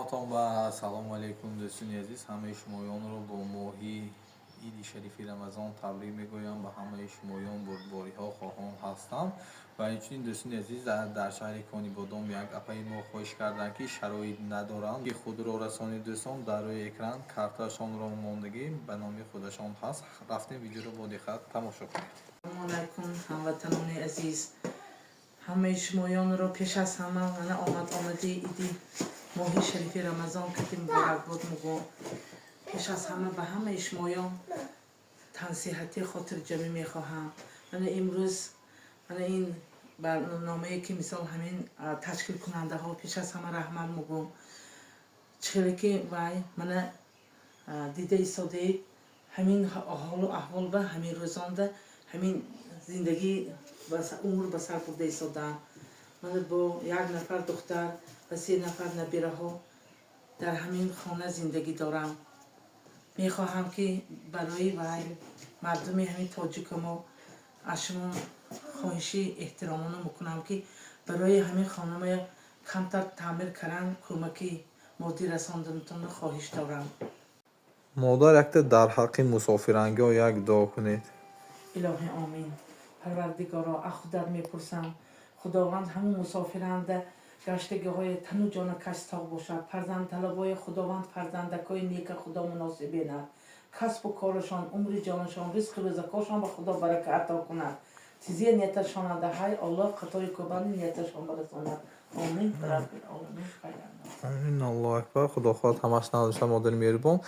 همتون و سلام علیکم دوستان عزیز. همه شمایان رو با ماهی عید شریف رمضان تبریک میگویم. به همه شمایان بردباری ها خواهان هستم و اینچنین دوستان عزیز در شهر کانی بادام یک اپای ما خواهش کردن که شرایط ندارند که خود را رسانید دوستان در روی اکران کارتشان را ماندگی به نام خودشان هست. رفتیم ویدیو رو با دقت تماشا کنید. سلام علیکم هموطنان عزیز. همه شمایان رو پیش از همه من آمده ایدی ماهی شریف رمضان که مبارک باد میگم. پیش از همه به همه شمایان تنصیحاتی خاطر جمعی میخواهم. من امروز این برنامه‌ای که مثال همین تشکیل کننده ها پیش از همه رحمت میگم. چیزی که من دیده ایستاده همین حال و احوال و همین روزانده همین زندگی امور به سر برده ایستادم. من با یک نفر دختر و 3 نفر نبیره ها در همین خانه زندگی دارم. میخواهم که برای مردم همین تاجیک ما از شما خواهشی احترامانه میکنم که برای همین خانه کمتر تعمیر کردن کمکی مادی رساندنتون خواهش دارم. مادر یک در حق مسافرانگی یک دعا کنید. الهی آمین. پروردگارا از خودت میپرسم خداوند همون مسافرانده گشتگی های تن و جان کستاق باشد. فرزند طلبای خداوند فرزندکای نیک خدا مناسبینه. کسب و کارشان عمر جانشان رزق رزقاشان به خدا برکت عطا کند. چیزی نیتشان دهی الله قطعی کبانی نیتشان برساند. آمین. رب العالمین. آمین. الله اکبر. خدا خواهد همش نداشته مادر مهربان.